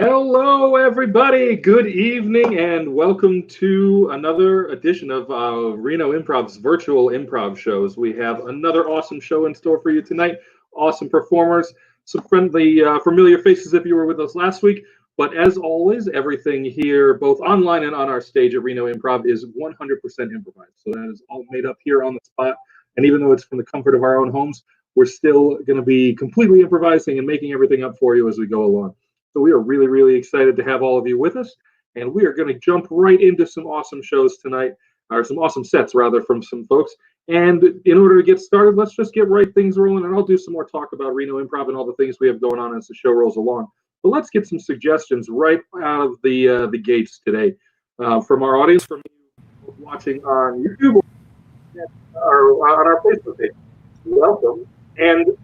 Hello, everybody. Good evening, and welcome to another edition of Reno Improv's virtual improv shows. We have another awesome show in store for you tonight. Awesome performers, some friendly, familiar faces if you were with us last week. But as always, everything here, both online and on our stage at Reno Improv, is 100% improvised. So that is all made up here on the spot. And even though it's from the comfort of our own homes, we're still going to be completely improvising and making everything up for you as we go along. So we are really, really excited to have all of you with us. And we are going to jump right into some awesome shows tonight, or some awesome sets, rather, from some folks. And in order to get started, let's just get right things rolling. And I'll do some more talk about Reno Improv and all the things we have going on as the show rolls along. But let's get some suggestions right out of the gates today from our audience, from you watching on YouTube or on our Facebook page. Welcome. And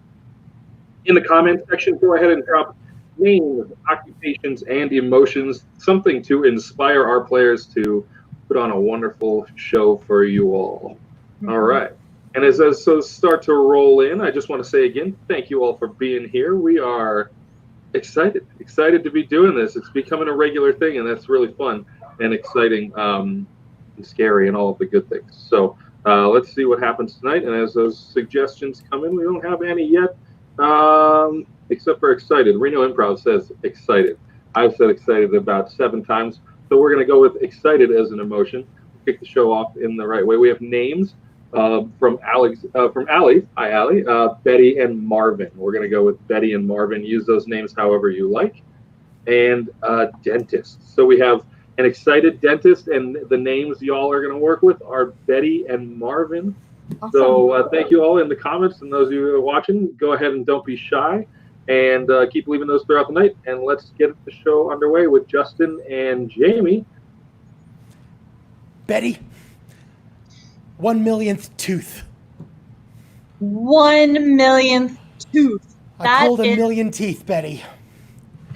in the comment section, go ahead and drop names, occupations, and emotions, something to inspire our players to put on a wonderful show for you all. All right. And as those start to roll in, I just want to say again, thank you all for being here. We are excited to be doing this. It's becoming a regular thing, and that's really fun and exciting and scary and all of the good things. So let's see what happens tonight. And as those suggestions come in, we don't have any yet. Except for excited. Reno Improv says excited. I've said excited about 7 times. So we're going to go with excited as an emotion. Kick the show off in the right way. We have names from Allie. Hi, Allie. Betty and Marvin. We're going to go with Betty and Marvin. Use those names however you like. And dentist. So we have an excited dentist, and the names y'all are going to work with are Betty and Marvin. Awesome. So thank you all in the comments, and those of you who are watching, go ahead and don't be shy, and keep leaving those throughout the night. And let's get the show underway with Justin and Jamie. Betty, 1,000,000th tooth. 1,000,000th tooth. I pulled 1,000,000 teeth, Betty.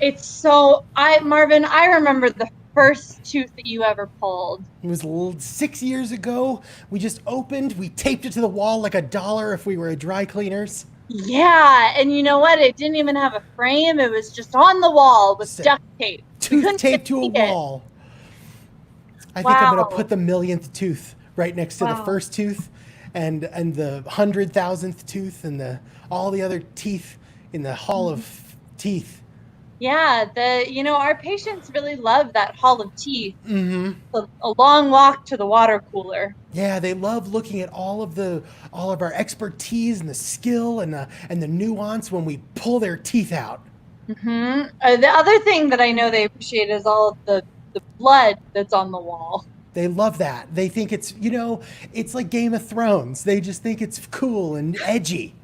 It's so Marvin, I remember the first tooth that you ever pulled. It was 6 years ago. We just opened. We taped it to the wall like $1 if we were dry cleaners. Yeah, and you know what? It didn't even have a frame. It was just on the wall with duct tape. Tooth taped to a wall. I think I'm going to put the 1,000,000th tooth right next to the first tooth and the 100,000th tooth and all the other teeth in the Hall of Teeth. Yeah, our patients really love that Hall of Teeth. Mm-hmm. A long walk to the water cooler. Yeah, they love looking at all of our expertise and the skill and the nuance when we pull their teeth out. Mm-hmm. The other thing that I know they appreciate is all of the blood that's on the wall. They love that. They think it's like Game of Thrones. They just think it's cool and edgy.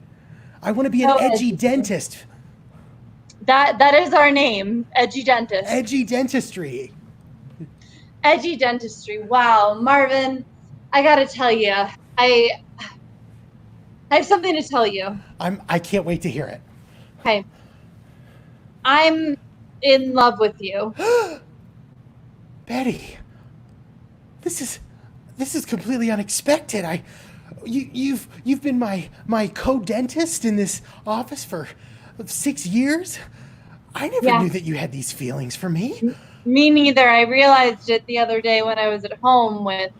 I want to be an edgy dentist. That is our name, Edgy Dentist. Edgy Dentistry. Edgy Dentistry. Wow, Marvin, I gotta tell you, I have something to tell you. I can't wait to hear it. Okay. I'm in love with you. Betty, this is completely unexpected. You've been my co-dentist in this office for 6 years. I never knew that you had these feelings for me. Me neither. I realized it the other day when I was at home with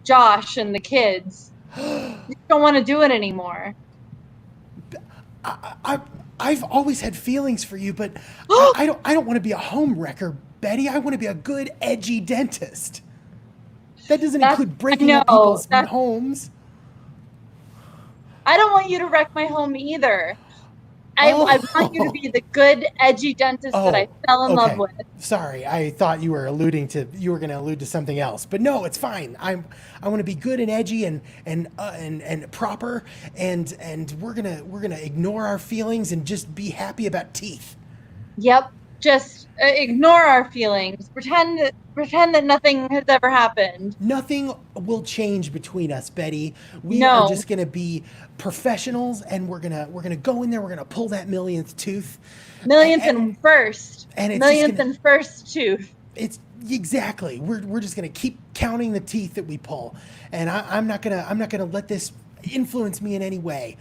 Josh and the kids. You don't want to do it anymore. I've always had feelings for you, but I don't want to be a home wrecker, Betty. I want to be a good, edgy dentist. That doesn't include breaking up people's homes. I don't want you to wreck my home either. I want you to be the good, edgy dentist that I fell in love with. Sorry, I thought you were going to allude to something else, but no, it's fine. I want to be good and edgy and proper, and we're gonna ignore our feelings and just be happy about teeth. Yep, just ignore our feelings. Pretend that nothing has ever happened. Nothing will change between us, Betty. We are just gonna be professionals, and we're gonna go in there. We're gonna pull that 1,000,000th tooth. Millionth and first tooth. It's exactly. We're just gonna keep counting the teeth that we pull, and I'm not gonna let this influence me in any way.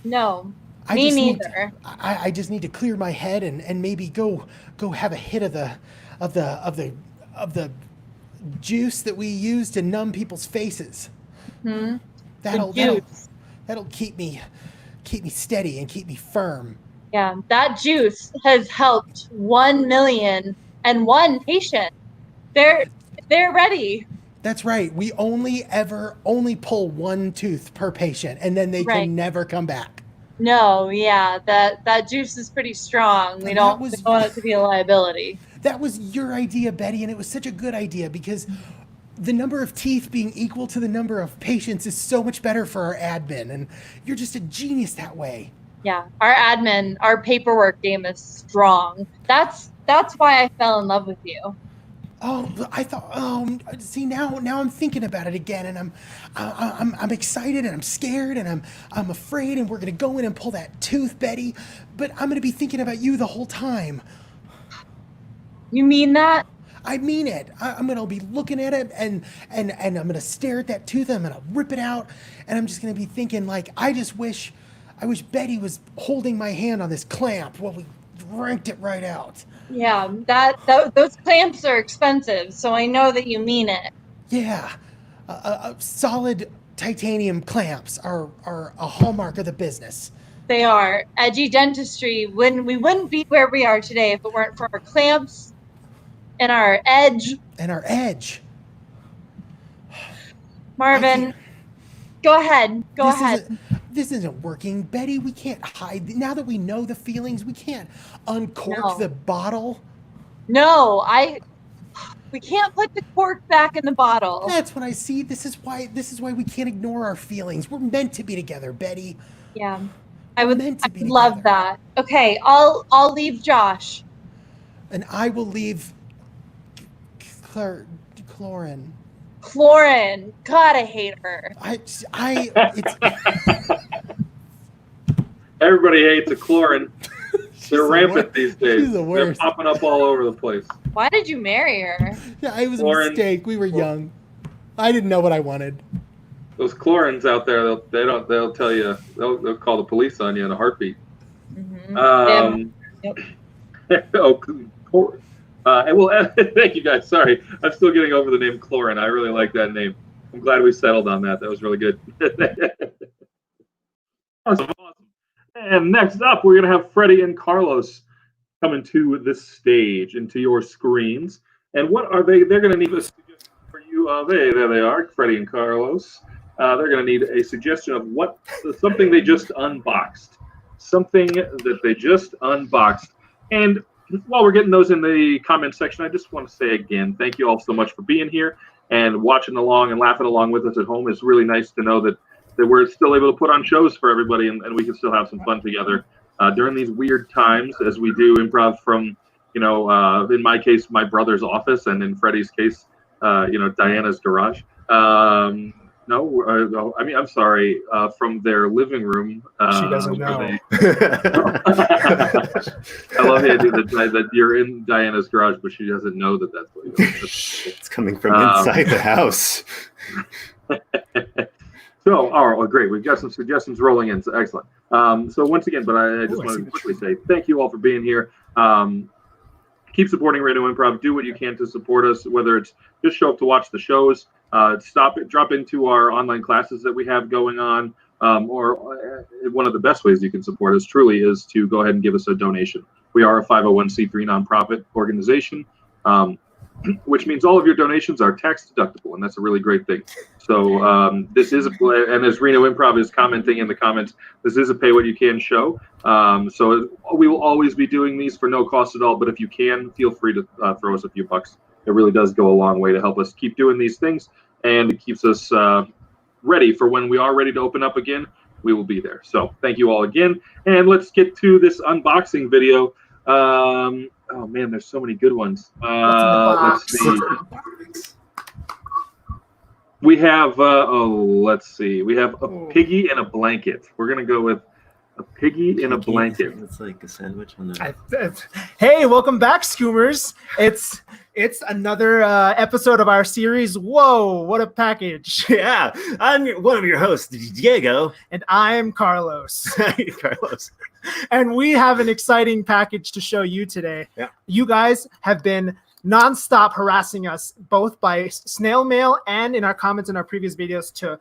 No. Me neither. I just need to clear my head and maybe go have a hit of the juice that we use to numb people's faces. Hmm? That'll juice. that'll keep me steady and keep me firm. Yeah, that juice has helped 1,000,001 patient. They're ready. That's right. We only pull one tooth per patient, and then they Right. can never come back. No, yeah, that juice is pretty strong. We And don't want it to be a liability. That was your idea, Betty, and it was such a good idea because the number of teeth being equal to the number of patients is so much better for our admin, and you're just a genius that way. Yeah, our paperwork game is strong. That's why I fell in love with you. Oh, I thought. See now I'm thinking about it again, and I'm excited and I'm scared and I'm afraid, and we're gonna go in and pull that tooth, Betty. But I'm gonna be thinking about you the whole time. You mean that? I mean it. I'm gonna be looking at it and I'm gonna stare at that tooth. And I'm gonna rip it out, and I'm just gonna be thinking like, I wish Betty was holding my hand on this clamp while we ranked it right out. Yeah, those clamps are expensive, so I know that you mean it. Yeah, solid titanium clamps are a hallmark of the business. They are. Edgy dentistry, we wouldn't be where we are today if it weren't for our clamps and our edge. And our edge. Marvin, go ahead. Go ahead. This isn't working, Betty. We can't hide. Now that we know the feelings, we can't uncork the bottle. No, we can't put the cork back in the bottle. That's what I see. This is why we can't ignore our feelings. We're meant to be together, Betty. Yeah. I would love that. Okay, I'll leave Josh. And I will leave Clorin. Clorin. God, I hate her. Everybody hates a Clorin. They're rampant these days. She's the worst. They're popping up all over the place. Why did you marry her? Yeah, it was a mistake. We were young. I didn't know what I wanted. Those Clorins out there, they'll tell you, they'll call the police on you in a heartbeat. Mm-hmm. Yep. Well, thank you guys. Sorry, I'm still getting over the name Clorin. I really like that name. I'm glad we settled on that. That was really good. Awesome. And next up, we're going to have Freddie and Carlos coming to the stage, into your screens. And what are they? They're going to need a suggestion for you. There they are, Freddie and Carlos. They're going to need a suggestion of something they just unboxed. Something that they just unboxed. And while we're getting those in the comment section, I just want to say again, thank you all so much for being here and watching along and laughing along with us at home. It's really nice to know that we're still able to put on shows for everybody and we can still have some fun together during these weird times as we do improv from, in my case, my brother's office, and in Freddie's case, Diana's garage. I'm sorry, from their living room. She doesn't know. I love the idea that you're in Diana's garage, but she doesn't know that that's what you're doing. It's coming from inside the house. So, great. We've got some suggestions rolling in. So excellent. So once again, but I just want to quickly say thank you all for being here. Keep supporting Radio Improv. Do what you can to support us, whether it's just show up to watch the shows, drop into our online classes that we have going on, or one of the best ways you can support us truly is to go ahead and give us a donation. We are a 501c3 nonprofit organization, which means all of your donations are tax deductible, and that's a really great thing. So this is and as Reno Improv is commenting in the comments, this is a pay what you can show. So we will always be doing these for no cost at all, but if you can, feel free to throw us a few bucks. It really does go a long way to help us keep doing these things, and it keeps us ready for when we are ready to open up again. We will be there. So thank you all again, and let's get to this unboxing video. Oh man, there's so many good ones. Let's see. We have let's see. We have a piggy and a blanket. We're gonna go with A piggy in a blanket. It's like a sandwich on the. Hey, welcome back, Skoomers. It's another episode of our series. Whoa, what a package! Yeah, I'm one of your hosts, Diego. And I'm Carlos. Hey, Carlos. And we have an exciting package to show you today. Yeah. You guys have been nonstop harassing us, both by snail mail and in our comments in our previous videos to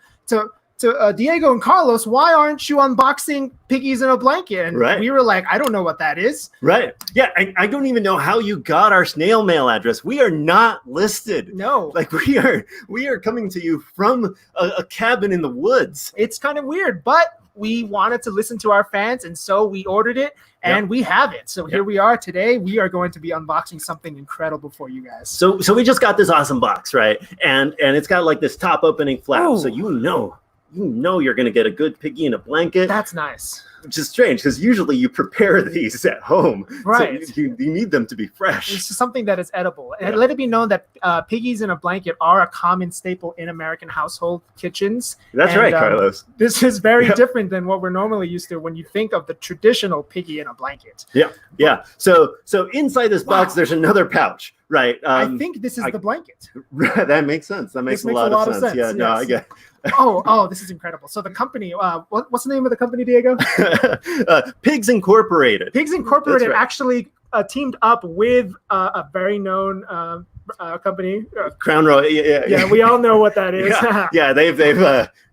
Diego and Carlos, why aren't you unboxing piggies in a blanket? And Right. we were like, I don't know what that is. Right. Yeah, I don't even know how you got our snail mail address. We are not listed. No. Like we are coming to you from a cabin in the woods. It's kind of weird, but we wanted to listen to our fans, and so we ordered it, and we have it. So here we are today. We are going to be unboxing something incredible for you guys. So we just got this awesome box, right? And it's got like this top opening flap, Oh. so you know you're gonna get a good piggy in a blanket. That's nice. Which is strange because usually you prepare these at home, Right. So you need them to be fresh. It's something that is edible. And Yeah. let it be known that piggies in a blanket are a common staple in American household kitchens. That's And, right, Carlos. This is very Yeah. different than what we're normally used to when you think of the traditional piggy in a blanket. Yeah. So inside this box, Wow. there's another pouch, right? I think this is the blanket. That makes sense. That makes, This a lot of sense. Yeah. No, I yes. get. Oh, this is incredible. So the company, what's the name of the company, Diego? Pigs Incorporated. Pigs Incorporated That's right. actually teamed up with a very known company. Crown Royal. Yeah. Yeah, we all know what that is. Yeah.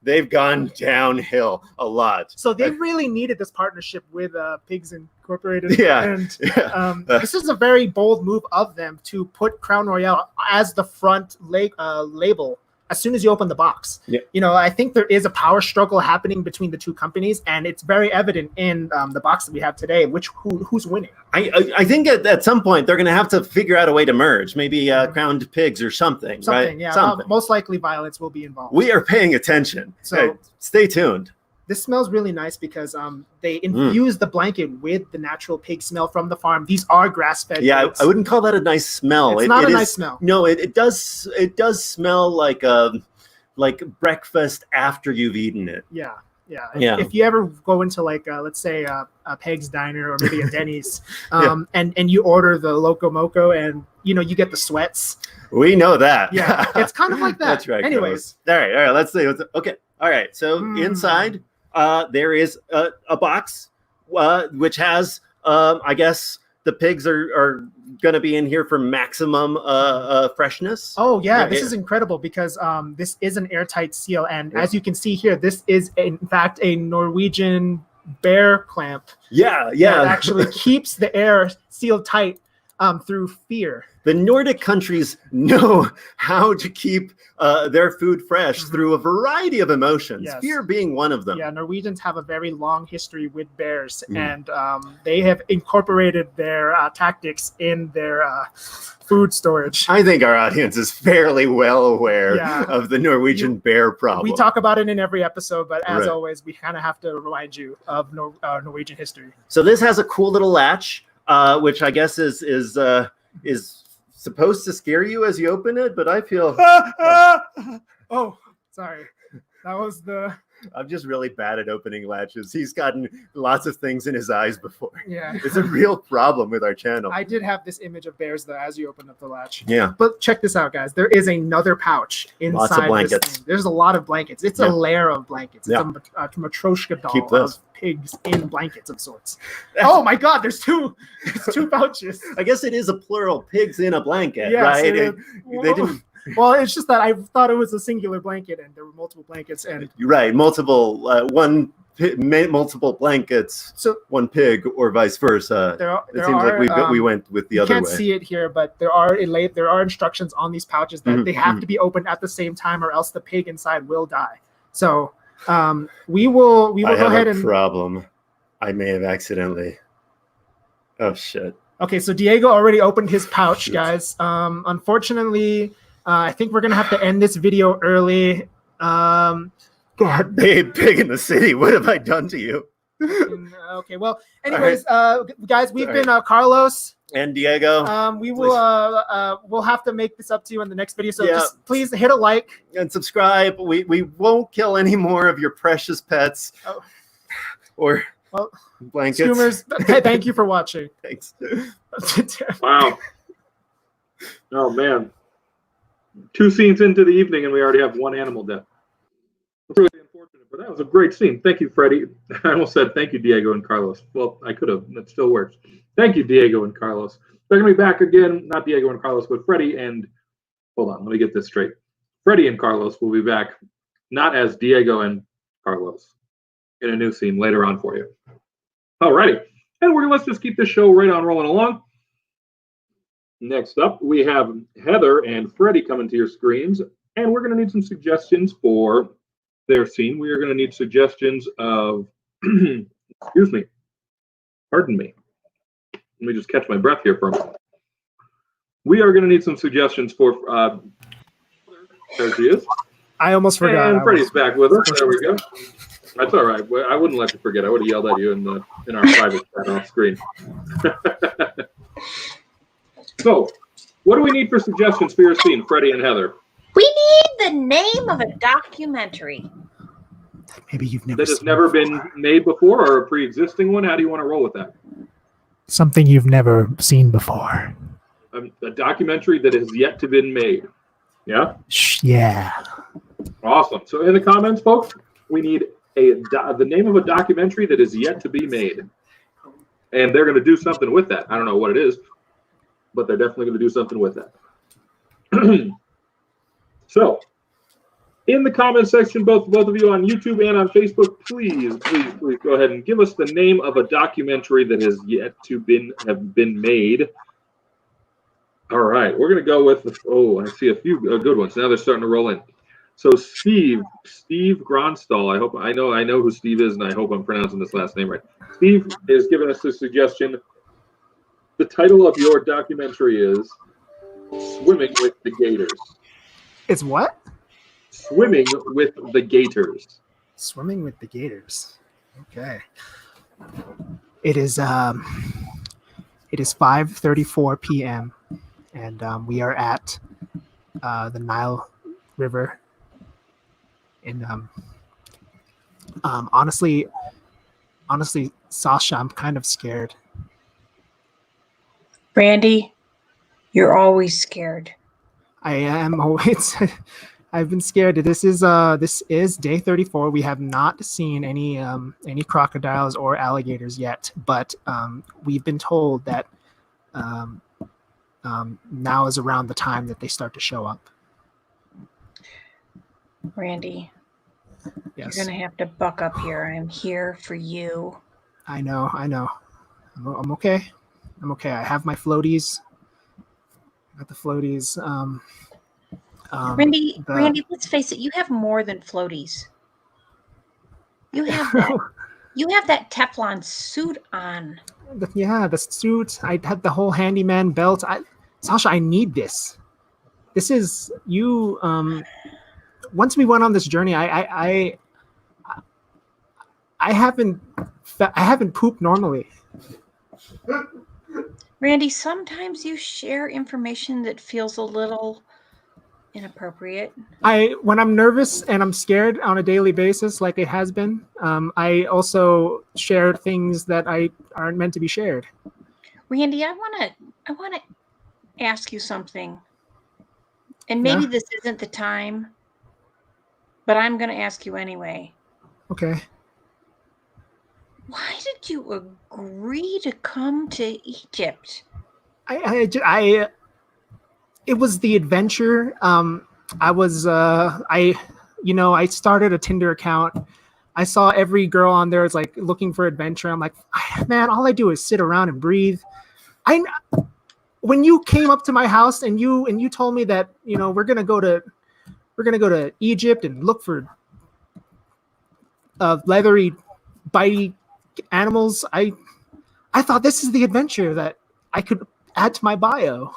They've gone downhill a lot. So they really needed this partnership with Pigs Incorporated. Yeah. And Yeah. this is a very bold move of them to put Crown Royal as the front label as soon as you open the box. Yeah. You know, I think there is a power struggle happening between the two companies, and it's very evident in the box that we have today, who's winning. I think at some point they're going to have to figure out a way to merge, maybe crowned pigs or something, right? Yeah. Something. Most likely violence will be involved. We are paying attention. So- Hey, stay tuned. This smells really nice because they infuse the blanket with the natural pig smell from the farm. These are grass-fed Yeah, pigs. I wouldn't call that a nice smell. It's not a is- nice smell. No, it does smell like breakfast after you've eaten it. Yeah. Yeah. If you ever go into like let's say a Peg's Diner or maybe a Denny's, Yeah. and you order the Loco Moco and you get the sweats. We know that. Yeah, it's kind of like that. That's right. Anyways, Carlos. All right. Let's see. Okay. All right. So inside, there is a box, which has, I guess, the pigs are going to be in here for maximum freshness. oh yeah, Yeah, this yeah. is incredible because this is an airtight seal, and Yeah. as you can see here, this is in fact a Norwegian bear clamp. Yeah. That Yeah. actually keeps the air sealed tight through fear. The Nordic countries know how to keep their food fresh through a variety of emotions, Yes. fear being one of them. Yeah, Norwegians have a very long history with bears, Mm. and they have incorporated their tactics in their food storage. I think our audience is fairly well aware Yeah. of the Norwegian bear problem. We talk about it in every episode, but as Right. always, we kind of have to remind you of Norwegian history. So this has a cool little latch, which I guess is supposed to scare you as you open it, but I feel Oh, sorry. That was the I'm just really bad at opening latches. He's gotten lots of things in his eyes before. yeah. It's a real problem with our channel. I did have this image of bears though as you open up the latch. Yeah. But check this out, guys. There is another pouch inside Lots of this blankets. thing. There's a lot of blankets. It's Yeah. a layer of blankets. It's Yeah. a Matryoshka doll Keep this. of pigs in blankets of sorts. Oh my God! There's two pouches. I guess it is a plural, pigs in a blanket, Yes, right? it is. They didn't. Well, it's just that I thought it was a singular blanket, and there were multiple blankets, and You're right. Multiple multiple blankets, so one pig, or vice versa. there It seems like we went with the you other can't way. see it here, but there are instructions on these pouches that Mhm, they have to be opened at the same time, or else the pig inside will die. So we will I go have ahead a and problem. I may have accidentally. Oh shit! okay. So Diego already opened his pouch, Shoot. guys. Unfortunately, I think we're gonna have to end this video early. God, babe, pig in the city. What have I done to you? Okay, well, anyways, guys, we've All been Carlos. And Diego, We will we'll have to make this up to you in the next video. So Yeah. just please hit a like. and subscribe. We won't kill any more of your precious pets, Oh. or Well, Blankets. Scoomers, thank you for watching. Thanks. Wow. Oh man. 2 scenes into the evening and we already have 1 animal death. It's really unfortunate, but that was a great scene. Thank you, Freddie. I almost said thank you, Diego and Carlos. Well, I could have. That still works. Thank you, Diego and Carlos. They're going to be back again. Not Diego and Carlos, but Freddie and... Hold on, let me get this straight. Freddie and Carlos will be back, not as Diego and Carlos, in a new scene later on for you. Alrighty. And let's just keep this show right on rolling along. Next up, we have Heather and Freddie coming to your screens, and we're going to need some suggestions for their scene. We are going to need suggestions of, excuse me, pardon me. Let me just catch my breath here for a moment. We are going to need some suggestions for, there she is. I almost forgot. And Freddie's back with us. There we go. That's all right. I wouldn't let you forget. I would have yelled at you in our private chat off screen. So, what do we need for suggestions for your scene, Freddie and Heather? We need the name of a documentary. Maybe you've never That has seen never before. been made before or a pre-existing one? How do you want to roll with that? Something you've never seen before. A documentary that has yet to been made. Yeah? Yeah. Awesome. So in the comments, folks, we need the name of a documentary that is yet to be made. And they're going to do something with that. I don't know what it is, but they're definitely going to do something with that. So, in the comment section, both of you on YouTube and on Facebook, please go ahead and give us the name of a documentary that has yet to have been made. All right, we're going to go with, I see a few good ones. Now they're starting to roll in. So Steve Gronstal, I know who Steve is, and I hope I'm pronouncing this last name right. Steve is giving us a suggestion. The title of your documentary is Swimming with the Gators. It's what? Swimming with the Gators. Swimming with the Gators. Okay. It is 5:34 p.m. and we are at the Nile River. And honestly, Sasha, I'm kind of scared. Randy, you're always scared. I am always. I've been scared. This is day 34. We have not seen any crocodiles or alligators yet, but we've been told that now is around the time that they start to show up. Randy, Yes, you're going to have to buck up here. I'm here for you. I know. I'm okay. I have my floaties. Got the floaties. Randy, let's face it, you have more than floaties. You have that. You have that Teflon suit on. The suit. I had the whole handyman belt. Sasha, I need this. This is you. Once we went on this journey, I haven't pooped normally. Randy, sometimes you share information that feels a little inappropriate. When I'm nervous and I'm scared on a daily basis, like it has been, I also share things that aren't meant to be shared. Randy, I want to ask you something. And maybe this isn't the time, but I'm going to ask you anyway. Okay. Why did you agree to come to Egypt? It was the adventure. I started a Tinder account. I saw every girl on there is like looking for adventure. I'm like, man, all I do is sit around and breathe. When you came up to my house and you told me that, we're gonna go to Egypt and look for leathery, bitey animals, I thought this is the adventure that I could add to my bio.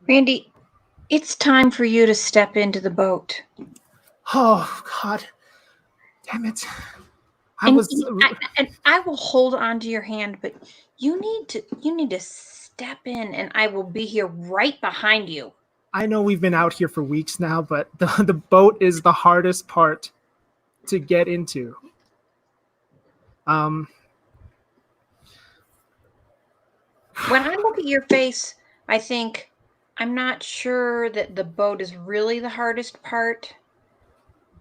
Randy, it's time for you to step into the boat. Oh God, damn it! I will hold on to your hand, but you need to step in, and I will be here right behind you. I know we've been out here for weeks now, but the boat is the hardest part to get into. Um, When I look at your face, I think I'm not sure that the boat is really the hardest part,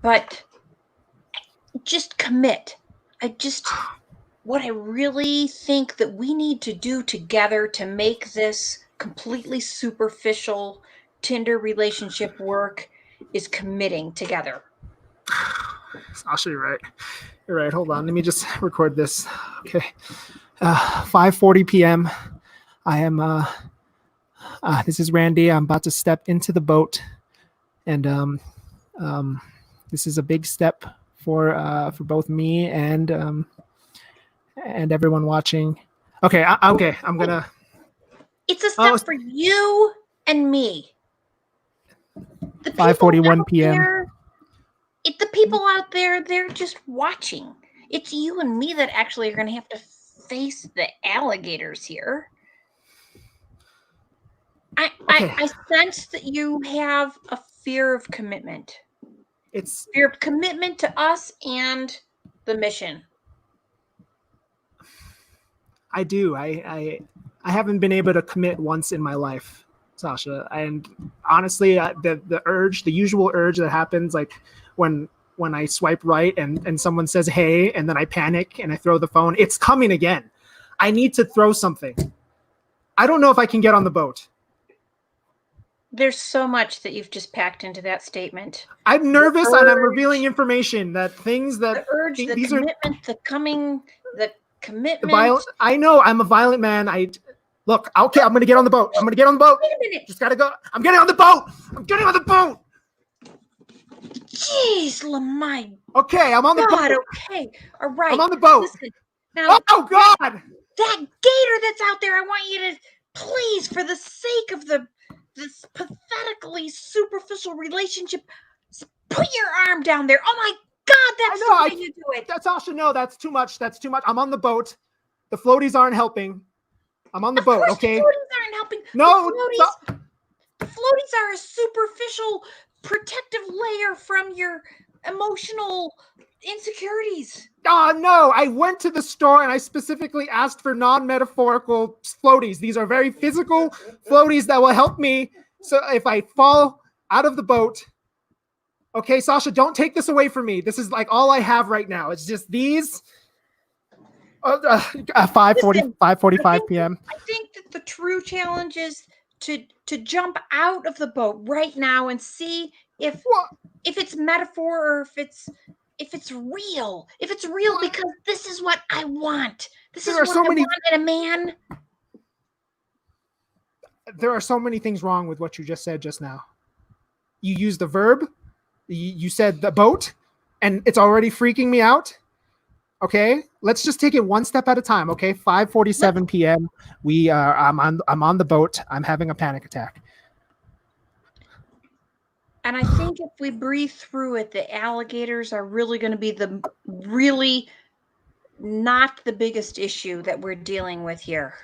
but just commit. What I really think that we need to do together to make this completely superficial Tinder relationship work is committing together. Sasha, you're right. You're right. Hold on. Let me just record this. Okay. 5:40 p.m. I am. This is Randy. I'm about to step into the boat, and this is a big step for both me and everyone watching. Okay. Okay. I'm gonna. It's a step for you and me. The 5:41 p.m. The people out there, they're just watching. It's you and me that actually are going to have to face the alligators here. I sense that you have a fear of commitment. It's fear of commitment to us and the mission. I do. I haven't been able to commit once in my life, Sasha. And honestly, the usual urge that happens, like when I swipe right and someone says hey, and then I panic and I throw the phone, it's coming again. I need to throw something. I don't know if I can get on the boat. There's so much that you've just packed into that statement. I'm nervous and I'm revealing information that things that the urge, the commitment, the commitment. I know I'm a violent man. Look, okay, I'm going to get on the boat. I'm going to get on the boat. Wait a minute. Just got to go. I'm getting on the boat. I'm getting on the boat. Jeez, my okay, I'm on the God, boat. Okay, all right. I'm on the boat. Listen, now, oh, God. That gator that's out there, I want you to, please, for the sake of this pathetically superficial relationship, put your arm down there. Oh, my God, that's the way you do it. That's Sasha, no, that's too much. That's too much. I'm on the boat. The floaties aren't helping. I'm on the boat, okay? The floaties aren't helping. No. The floaties are a superficial protective layer from your emotional insecurities. Oh, no. I went to the store and I specifically asked for non-metaphorical floaties. These are very physical floaties that will help me. So if I fall out of the boat, okay, Sasha, don't take this away from me. This is like all I have right now. It's just these. 5:45 p.m. I think that the true challenge is to jump out of the boat right now and see if it's metaphor or if it's real. If it's real, because this is what I want. This is what I want in a man. There are so many things wrong with what you just said just now. You used the verb. You said the boat, and it's already freaking me out. Okay, let's just take it one step at a time. Okay, 5:47 p.m. I'm on the boat. I'm having a panic attack. And I think if we breathe through it, the alligators are really going to be not the biggest issue that we're dealing with here.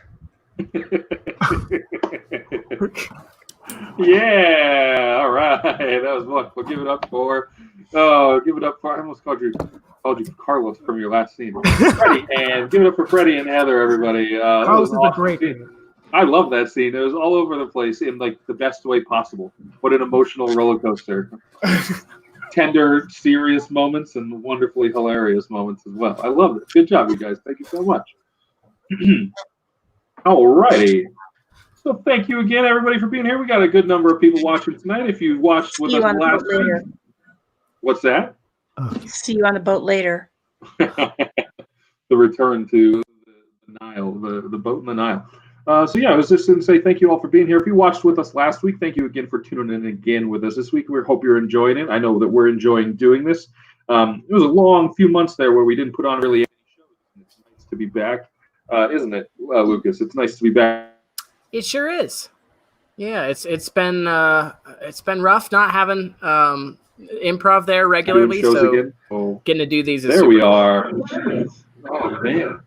Yeah, all right. That was wonderful. Give it up for. I almost called you Carlos from your last scene. Freddie, and give it up for Freddie and Heather, everybody. Carlos is a great scene. I love that scene. It was all over the place in like the best way possible. What an emotional roller coaster. Tender, serious moments and wonderfully hilarious moments as well. I love it. Good job, you guys. Thank you so much. All righty. So thank you again, everybody, for being here. We got a good number of people watching tonight. If you watched with us last week. What's that? See you on the boat later. The return to the Nile, the boat in the Nile. So yeah, I was just going to say thank you all for being here. If you watched with us last week, thank you again for tuning in again with us this week. We hope you're enjoying it. I know that we're enjoying doing this. It was a long few months there where we didn't put on really any shows. It's nice to be back, isn't it, Lucas? It's nice to be back. It sure is. Yeah, it's been rough not having improv there regularly. So again. Oh. Getting to do these. There we are. Oh man.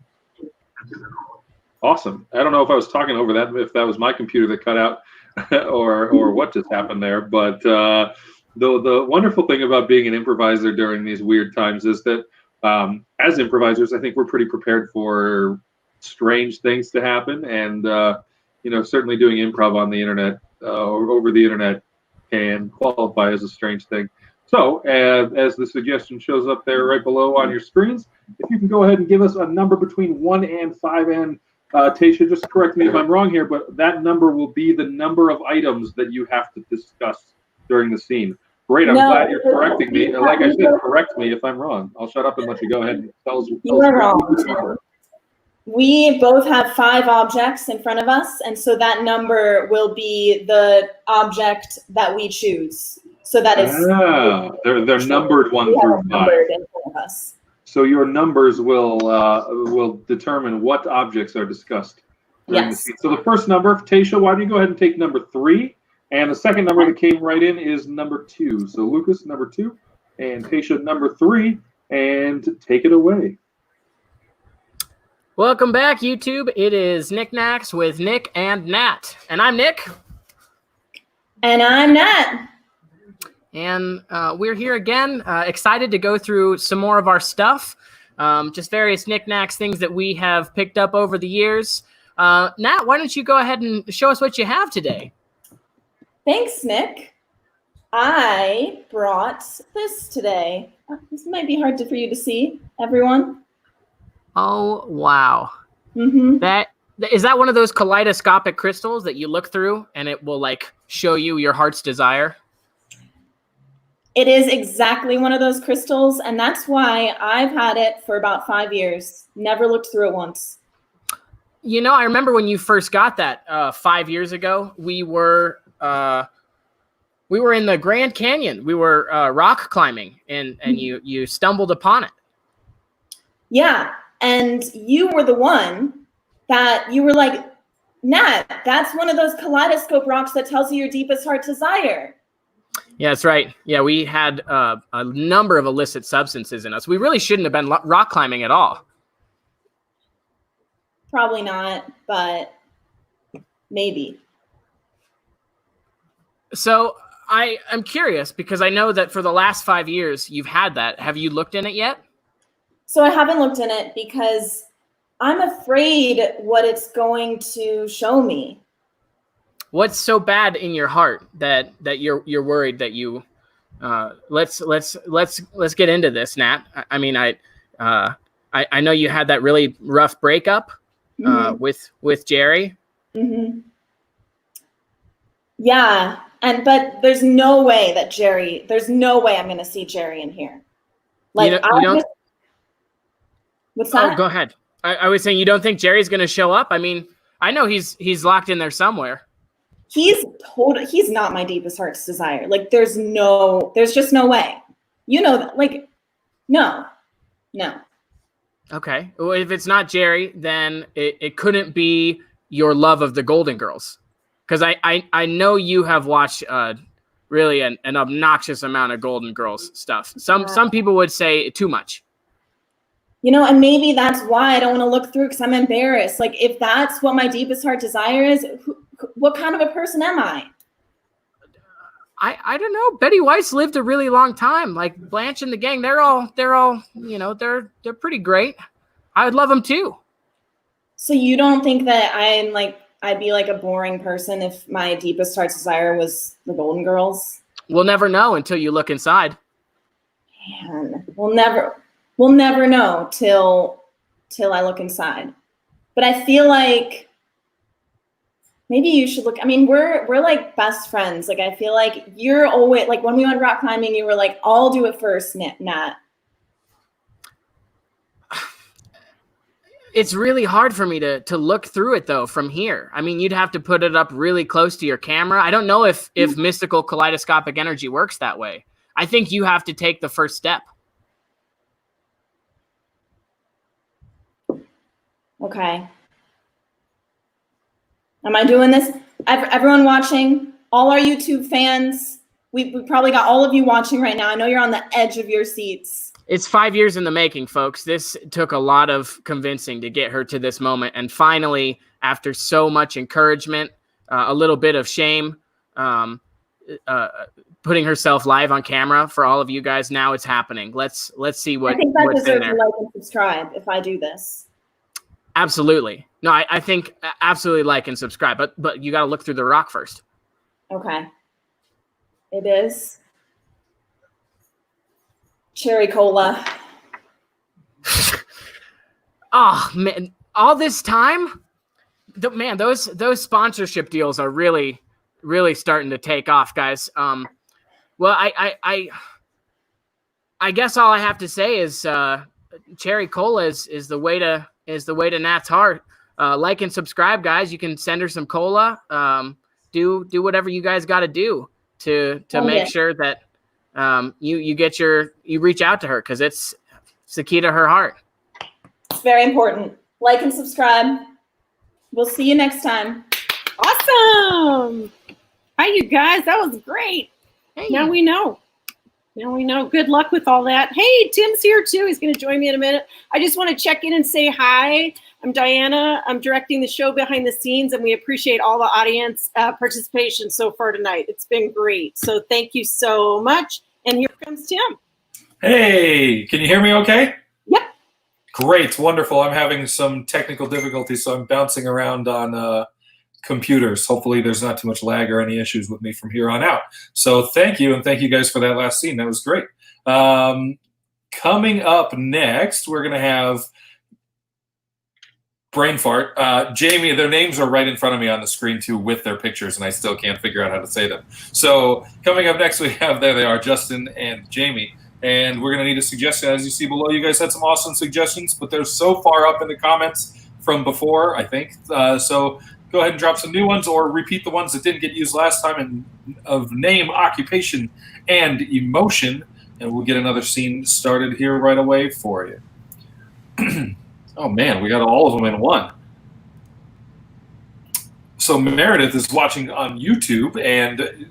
Awesome. I don't know if I was talking over that, if that was my computer that cut out or what just happened there. But the wonderful thing about being an improviser during these weird times is that as improvisers, I think we're pretty prepared for strange things to happen, and certainly doing improv on the internet or over the internet can qualify as a strange thing. So, as the suggestion shows up there right below on your screens, if you can go ahead and give us a number between 1 and 5, and Tasha, just correct me if I'm wrong here, but that number will be the number of items that you have to discuss during the scene. Great, I'm glad you're correcting me. Like I said, correct me if I'm wrong. I'll shut up and let you go ahead and tell us. You are wrong. We both have 5 objects in front of us, and so that number will be the object that we choose. So that is they're numbered 1 through 5. Numbered in front of us. So your numbers will determine what objects are discussed during the scene. So the first number, Tasha, why don't you go ahead and take number 3? And the second number that came right in is number 2. So Lucas, number 2, and Tasha, number 3, and take it away. Welcome back, YouTube. It is Knickknacks with Nick and Nat. And I'm Nick. And I'm Nat. And we're here again, excited to go through some more of our stuff, just various knickknacks, things that we have picked up over the years. Nat, why don't you go ahead and show us what you have today? Thanks, Nick. I brought this today. This might be hard for you to see, everyone. Oh, wow. Mm-hmm. Is that one of those kaleidoscopic crystals that you look through and it will like show you your heart's desire? It is exactly one of those crystals, and that's why I've had it for about 5 years. Never looked through it once. You know, I remember when you first got that 5 years ago. We were in the Grand Canyon. We were rock climbing, and you stumbled upon it. Yeah, and you were the one that you were like, Nat, that's one of those kaleidoscope rocks that tells you your deepest heart desire. Yeah, that's right. Yeah, we had a number of illicit substances in us. We really shouldn't have been rock climbing at all. Probably not, but maybe. So I'm curious because I know that for the last 5 years you've had that. Have you looked in it yet? So I haven't looked in it because I'm afraid what it's going to show me. What's so bad in your heart that you're worried that you let's get into this, Nat. I mean, I know you had that really rough breakup with Jerry. Mm-hmm. Yeah, but there's no way I'm going to see Jerry in here. Like, you don't. What's that? Oh, go ahead. I was saying you don't think Jerry's going to show up. I mean, I know he's locked in there somewhere. He's not my deepest heart's desire. Like, there's just no way. You know that. Like, no. Okay. Well, if it's not Jerry, then it couldn't be your love of the Golden Girls. Because I know you have watched really an obnoxious amount of Golden Girls stuff. Some people would say too much. You know, and maybe that's why I don't want to look through, because I'm embarrassed. Like, if that's what my deepest heart desire is, what kind of a person am I? I don't know. Betty White's lived a really long time. Like Blanche and the gang, they're all, you know, they're pretty great. I would love them too. So you don't think that I'd be like a boring person if my deepest heart's desire was the Golden Girls? We'll never know until you look inside. Man, we'll never know till I look inside. But I feel like maybe you should look. I mean, we're like best friends. Like, I feel like you're always like, when we went rock climbing, you were like, I'll do it first, Nat. It's really hard for me to look through it though from here. I mean, you'd have to put it up really close to your camera. I don't know if mystical kaleidoscopic energy works that way. I think you have to take the first step. Okay. Am I doing this? Everyone watching, all our YouTube fans, we probably got all of you watching right now. I know you're on the edge of your seats. It's 5 years in the making, folks. This took a lot of convincing to get her to this moment. And finally, after so much encouragement, a little bit of shame, putting herself live on camera for all of you guys. Now it's happening. Let's see I think that what's in deserves there. a like and subscribe if I do this. Absolutely. No, I think absolutely like and subscribe, but you got to look through the rock first. Okay. It is cherry cola. Oh man, all this time, man, those sponsorship deals are really starting to take off, guys. Well, I guess all I have to say is cherry cola is the way to Nat's heart. Like and subscribe, guys. You can send her some cola. Do whatever you guys got to do to make sure that you reach out to her, because it's the key to her heart. It's very important. Like and subscribe. We'll see you next time. Awesome. Hi, you guys. That was great. Hey. Now we know. Good luck with all that. Hey, Tim's here too. He's going to join me in a minute. I just want to check in and say hi. I'm Diana. I'm directing the show behind the scenes, and we appreciate all the audience participation so far tonight. It's been great. So thank you so much. And here comes Tim. Hey, can you hear me okay? Yep. Great, wonderful. I'm having some technical difficulties, so I'm bouncing around on computers. Hopefully there's not too much lag or any issues with me from here on out. So thank you, and thank you guys for that last scene. That was great. Coming up next, we're going to have Brain Fart. Jamie, their names are right in front of me on the screen too with their pictures, and I still can't figure out how to say them. So coming up next, we have, there they are, Justin and Jamie. And we're going to need a suggestion. As you see below, you guys had some awesome suggestions, but they're so far up in the comments from before, I think. So go ahead and drop some new ones, or repeat the ones that didn't get used last time, and of name, occupation, and emotion. And we'll get another scene started here right away for you. Oh man, we got all of them in one. So Meredith is watching on YouTube, and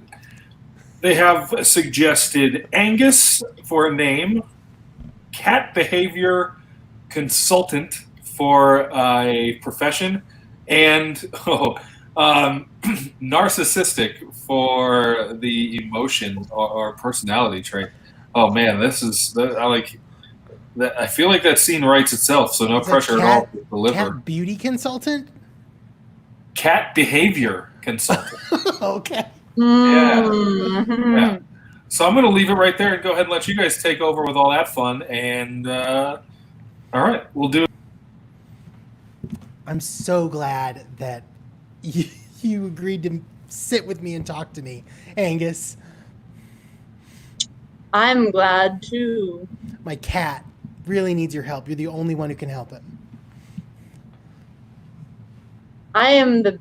they have suggested Angus for a name, cat behavior consultant for a profession, and narcissistic for the emotion or personality trait. Oh man, this is I feel like that scene writes itself, so no pressure at all to deliver. Cat beauty consultant? Cat behavior consultant. Okay. Yeah. So I'm going to leave it right there and go ahead and let you guys take over with all that fun. And all right, we'll do it. I'm so glad that you agreed to sit with me and talk to me, Angus. I'm glad too. My cat really needs your help. You're the only one who can help him. I am the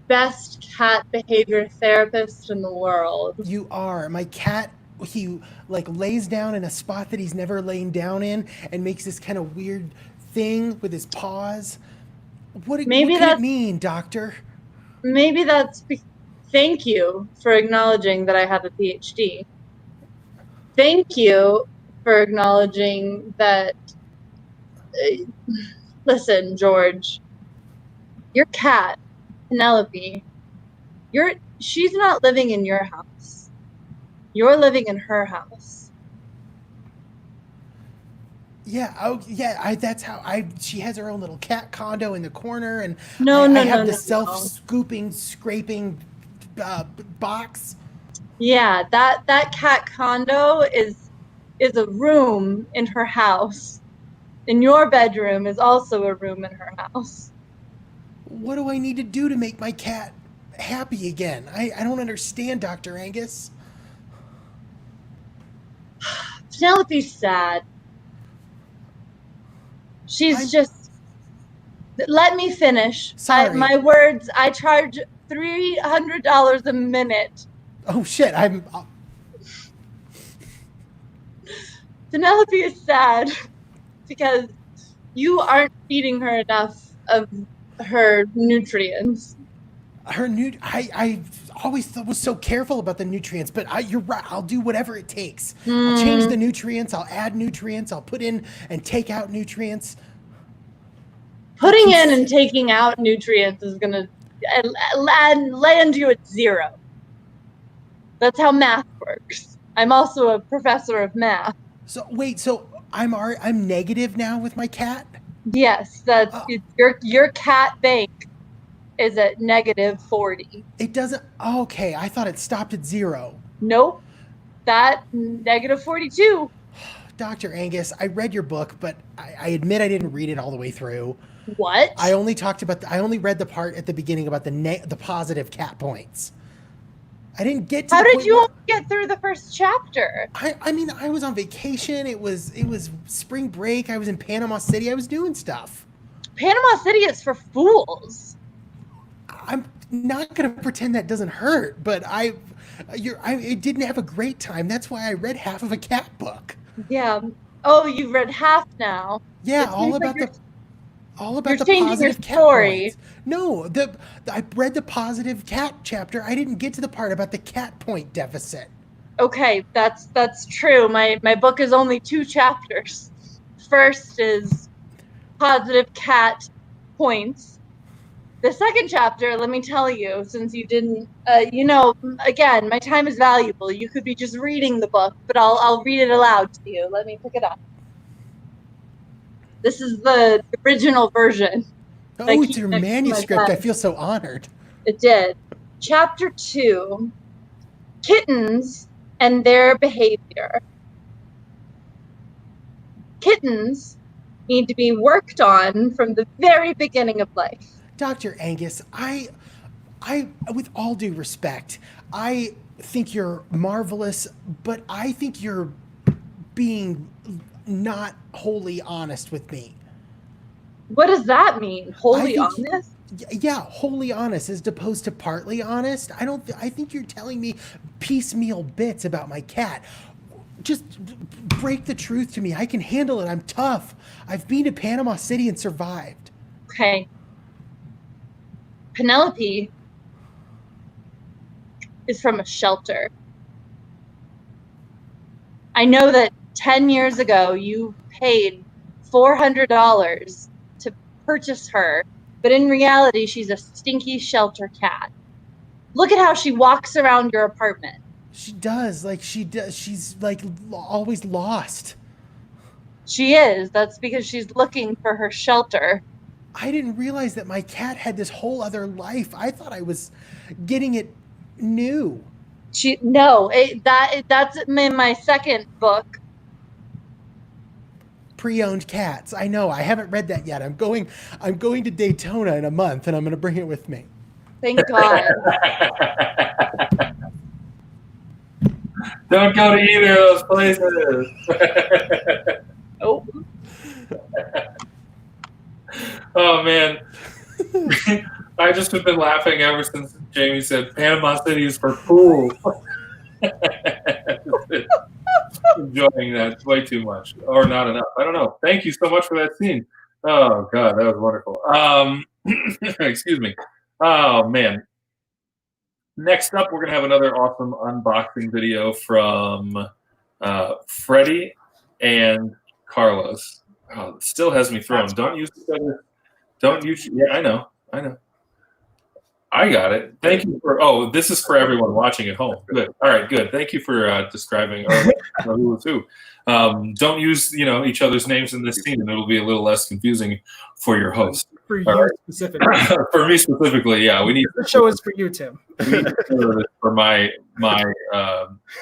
best cat behavior therapist in the world. You are. My cat, he lays down in a spot that he's never lain down in and makes this kind of weird thing with his paws. What could it mean, doctor? Maybe thank you for acknowledging that I have a PhD. Thank you for acknowledging that. Listen, George, your cat, Penelope, she's not living in your house. You're living in her house. Yeah, that's how she has her own little cat condo in the corner, and I have the self-scooping, scraping box. Yeah, that cat condo is a room in her house. And your bedroom is also a room in her house. What do I need to do to make my cat happy again? I don't understand, Dr. Angus. Penelope's sad. She's just... Let me finish. Sorry. My words, I charge $300 a minute. Oh, shit. Penelope is sad because you aren't feeding her enough of her nutrients. I always was so careful about the nutrients, but you're right. I'll do whatever it takes. I'll change the nutrients. I'll add nutrients. I'll put in and take out nutrients. Putting in and taking out nutrients is going to land you at 0. That's how math works. I'm also a professor of math. So wait, so I'm negative now with my cat? Yes, your cat bank is at negative 40. It doesn't. Okay, I thought it stopped at 0. Nope. That negative 42. Dr. Angus, I read your book, but I admit I didn't read it all the way through. What? I only read the part at the beginning about the positive cat points. I didn't get to How the did point you where- only get through the first chapter? I mean, I was on vacation. It was spring break. I was in Panama City. I was doing stuff. Panama City is for fools. I'm not gonna pretend that doesn't hurt, but I didn't have a great time. That's why I read half of a cat book. Yeah. Oh, you've read half now. Yeah, It seems like all about you're the changing your positive cat story. points. No, I read the positive cat chapter. I didn't get to the part about the cat point deficit. Okay, that's true. My book is only 2 chapters. First is positive cat points. The second chapter, let me tell you, since you didn't, again, my time is valuable. You could be just reading the book, but I'll read it aloud to you. Let me pick it up. This is the original version. Oh, it's your manuscript. I feel so honored. It did. Chapter 2, Kittens and Their Behavior. Kittens need to be worked on from the very beginning of life. Dr. Angus, I with all due respect, I think you're marvelous, but I think you're being not wholly honest with me. What does that mean? Wholly I think- honest? Yeah, wholly honest as opposed to partly honest. I think you're telling me piecemeal bits about my cat. Just break the truth to me. I can handle it. I'm tough. I've been to Panama City and survived. Okay. Penelope is from a shelter. I know that 10 years ago you paid $400 to purchase her, but in reality she's a stinky shelter cat. Look at how she walks around your apartment. She does. She's like always lost. She is. That's because she's looking for her shelter. I didn't realize that my cat had this whole other life. I thought I was getting it new. That's in my second book. Pre-owned cats. I know. I haven't read that yet. I'm going to Daytona in a month, and I'm going to bring it with me. Thank God. Don't go to either of those places. Oh. Oh man, I just have been laughing ever since Jamie said Panama City is for fools. Enjoying that way too much, or not enough. I don't know. Thank you so much for that scene. Oh God, that was wonderful. Excuse me. Oh man. Next up, we're gonna have another awesome unboxing video from Freddie and Carlos. Oh, it still has me thrown. Don't use the other. Don't use. Yeah, I know. I got it. Thank you for. Oh, this is for everyone watching at home. Good. All right. Good. Thank you for describing who was who. Don't use each other's names in this scene, and it'll be a little less confusing for your host. For you All right. specifically. For me specifically, yeah. We need. The show is for you, Tim. We need to do this for my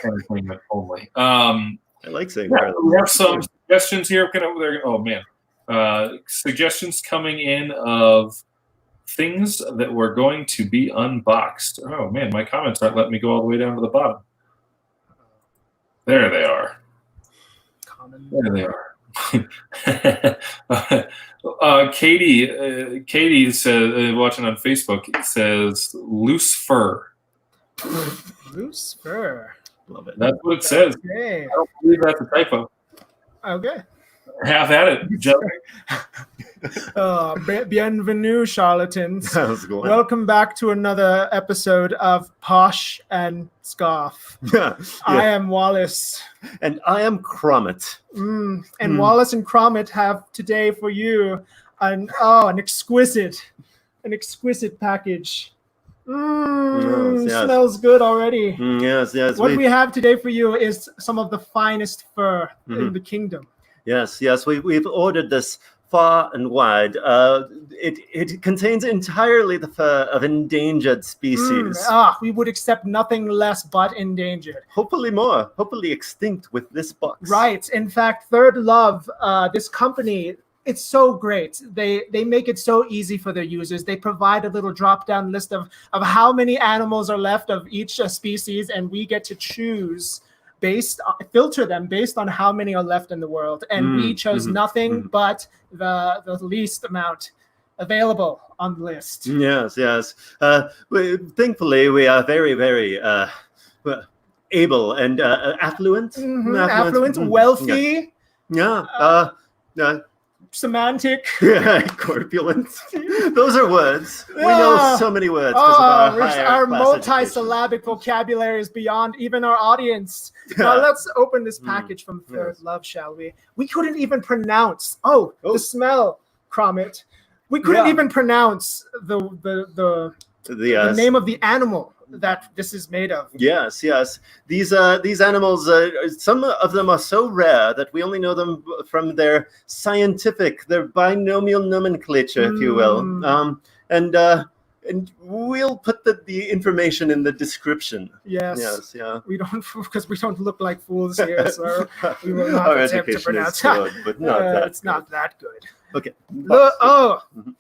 entertainment only. I like saying Yeah, we have some suggestions here. Oh man, suggestions coming in of things that were going to be unboxed. Oh man, my comments aren't letting me go all the way down to the bottom. There they are. There they are. Katie says, watching on Facebook, says loose fur. Loose fur. Love it. That's what it says. Okay. I don't believe that's a typo. Okay. Have at it, Joe. Bienvenue, charlatans. How's it going? Welcome back to another episode of Posh and Scarf. Yeah. I am Wallace. And I am Cromit. And Wallace and Cromit have today for you an exquisite package Yes. Smells good already. Yes, yes. What we have today for you is some of the finest fur Mhm. in the kingdom. Yes, yes. We've ordered this far and wide. It contains entirely the fur of endangered species. We would accept nothing less but endangered. Hopefully more. Hopefully extinct with this box. Right. In fact, Third Love, this company, it's so great. They make it so easy for their users. They provide a little drop-down list of how many animals are left of each species, and we get to choose filter them based on how many are left in the world. And we chose nothing but the least amount available on the list. Yes, yes. Thankfully, we are very, very able and affluent. Affluent, wealthy, Yeah. semantic. Corpulent. Those are words. We know so many words because of our higher Our class multi-syllabic vocabulary is beyond even our audience. Now let's open this package from Third Love, shall we? We couldn't even pronounce. The smell, Cromit. We couldn't even pronounce the name of the animal that this is made of. Yes, yes. These animals, some of them are so rare that we only know them from their binomial nomenclature, if you will. And we'll put the information in the description. Yes. Yes, yeah. We don't, because we don't look like fools here, so we will not Our attempt to education pronounce. is good, but not that it's not that good. Okay.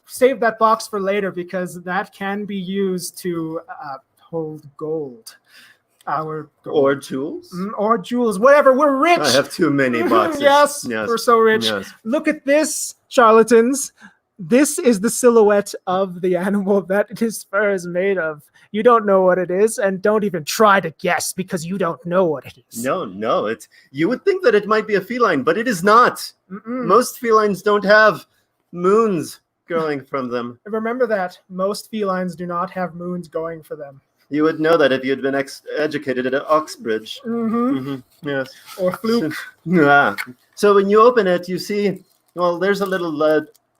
Save that box for later because that can be used to hold gold. Our gold. Or jewels? Or jewels, whatever. We're rich. I have too many boxes. Yes, we're so rich. Yes. Look at this, charlatans. This is the silhouette of the animal that his fur is made of. You don't know what it is, and don't even try to guess because you don't know what it is. No. You would think that it might be a feline, but it is not. Most felines don't have moons growing from them. Remember that. Most felines do not have moons going for them. You would know that if you had been educated at Oxbridge. Yes. Or Fluke. Yeah. So when you open it, you see, well, there's a little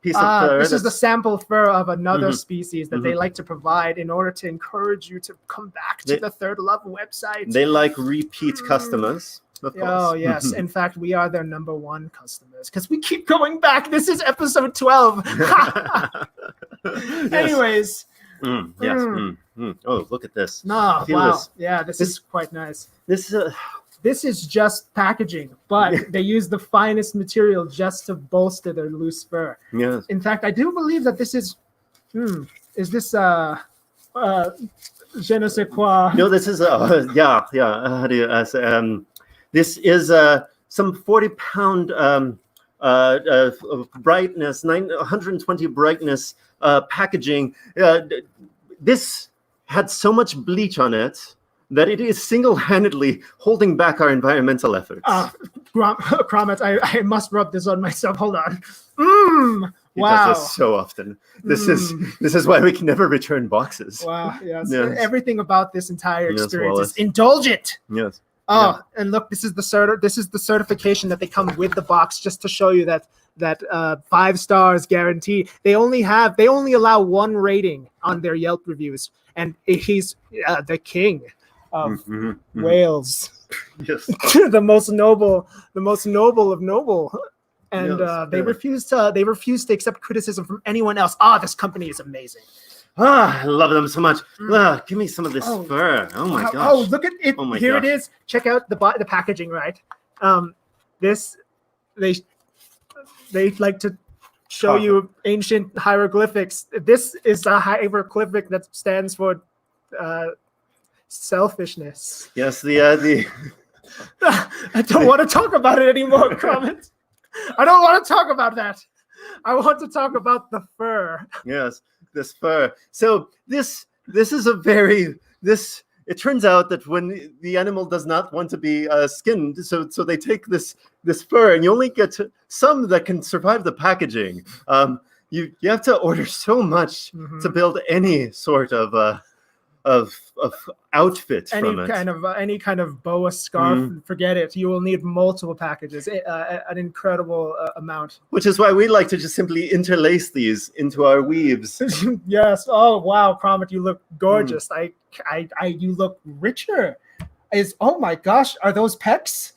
piece of fur. This is the sample fur of another species that they like to provide in order to encourage you to come back to the Third Love website. They like repeat customers, of course. Oh, yes. In fact, we are their #1 customers because we keep going back. This is episode 12. Anyways. Yes. Oh, look at this. No, Feel wow. this. Yeah, this is quite nice. This is just packaging, but they use the finest material just to bolster their loose fur. Yes. In fact, I do believe that this is this je ne sais quoi? No, this is how do you say, this is some 40-pound brightness, 120 brightness packaging. This had so much bleach on it that it is single-handedly holding back our environmental efforts. Cromit, I must rub this on myself. Hold on. He Wow. does this so often. This is why we can never return boxes. Wow. Yes. Yes. Everything about this entire Yes, experience Wallace. is indulgent. Yes. Oh, and look, this is the certification that they come with the box, just to show you that 5 stars guaranteed. They only allow 1 rating on their Yelp reviews, and he's the king of Wales. Yes. the most noble of noble. And Yes, they yeah. refuse to accept criticism from anyone else. This company is amazing. I love them so much. Give me some of this fur. Oh my gosh. Oh, look at it. Oh my Here gosh. it is. Check out the packaging, right? This they like to show you ancient hieroglyphics. This is a hieroglyphic that stands for selfishness. Yes, the I don't want to talk about it anymore, Cromit. I don't want to talk about that. I want to talk about the fur. yes, this fur. So this is it turns out that when the animal does not want to be skinned, so they take this fur, and you only get some that can survive the packaging. You have to order so much to build any sort of outfit Any from it. any kind of boa scarf, forget it. You will need multiple packages, an incredible amount. Which is why we like to just simply interlace these into our weaves. Yes. Oh wow, Cromit, you look gorgeous. You look richer. Oh my gosh, are those pecs?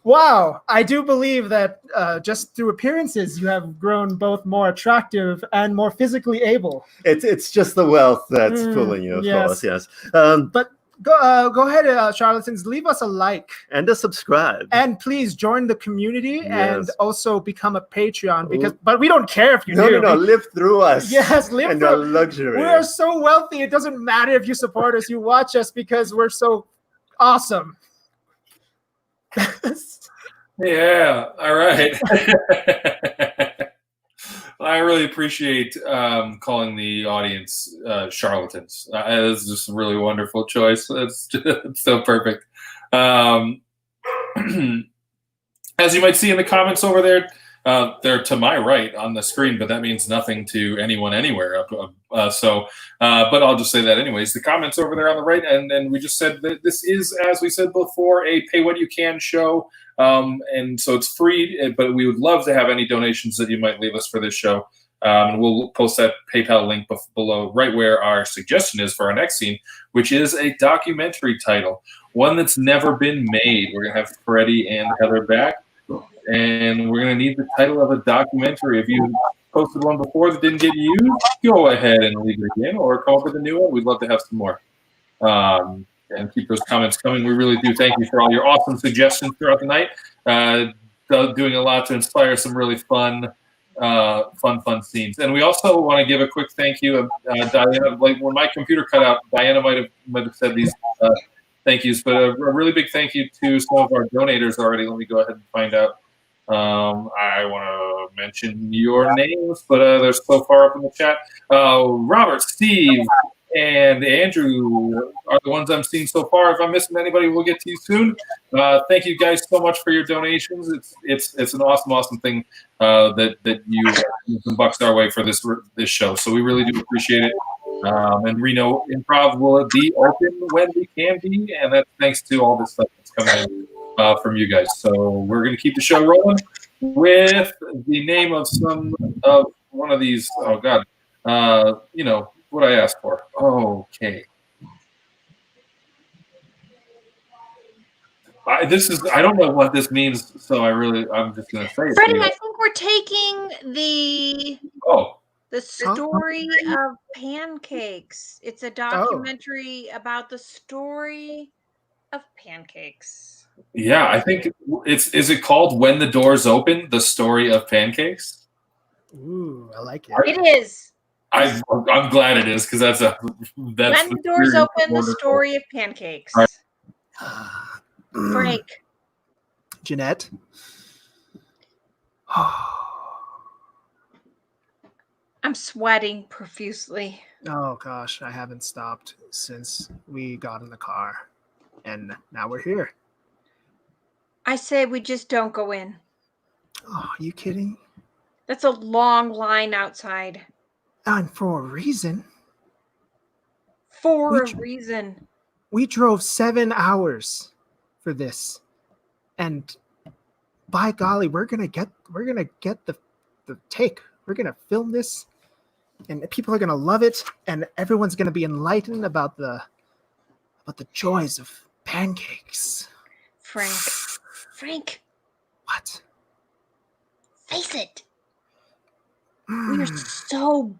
Wow, I do believe that just through appearances, you have grown both more attractive and more physically able. It's just the wealth that's pulling you, of course. Yes. But go ahead, charlatans, leave us a like and a subscribe, and please join the community and also become a Patreon but we don't care if you do. No, live through us. Yes, live and through our luxury. We are so wealthy. It doesn't matter if you support us. You watch us because we're so awesome. Yeah. All right. I really appreciate calling the audience charlatans. It's just a really wonderful choice. It's so perfect. As you might see in the comments over there, they're to my right on the screen, but that means nothing to anyone anywhere. But I'll just say that anyways. The comments over there on the right, and we just said that this is, as we said before, a pay what you can show. And so it's free, but we would love to have any donations that you might leave us for this show. And we'll post that PayPal link below, right where our suggestion is for our next scene, which is a documentary title, one that's never been made. We're going to have Freddie and Heather back, and we're going to need the title of a documentary. If you posted one before that didn't get used, go ahead and leave it again, or come up with a new one. We'd love to have some more. And keep those comments coming. We really do thank you for all your awesome suggestions throughout the night. Doing a lot to inspire some really fun scenes. And we also want to give a quick thank you. Diana, like when my computer cut out, Diana might have said these thank yous, but a really big thank you to some of our donators already. Let me go ahead and find out. I want to mention your names, but they're so far up in the chat. Robert, Steve, and Andrew are the ones I'm seeing so far. If I'm missing anybody, we'll get to you soon. Thank you guys so much for your donations. It's an awesome thing that you some bucks our way for this show. So we really do appreciate it. And Reno Improv will be open when we can be, and that's thanks to all this stuff that's coming in from you guys. So we're going to keep the show rolling with the name of one of these. Oh God, what I asked for. Okay. I don't know what this means, so I'm just gonna say it. Freddie, I think we're taking the story of pancakes. It's a documentary about the story of pancakes. Yeah, I think is it called When the Doors Open? The Story of Pancakes? Ooh, I like it. It is. I'm glad it is, because that's When the Doors Open, the story of pancakes. Right. Frank. Jeanette. I'm sweating profusely. Oh gosh, I haven't stopped since we got in the car, and now we're here. I say we just don't go in. Oh, are you kidding? That's a long line outside. And for a reason. For a reason. We drove 7 hours for this, and by golly, we're gonna get the take. We're gonna film this, and people are gonna love it, and everyone's gonna be enlightened about the joys of pancakes. Frank. What? Face it. We are so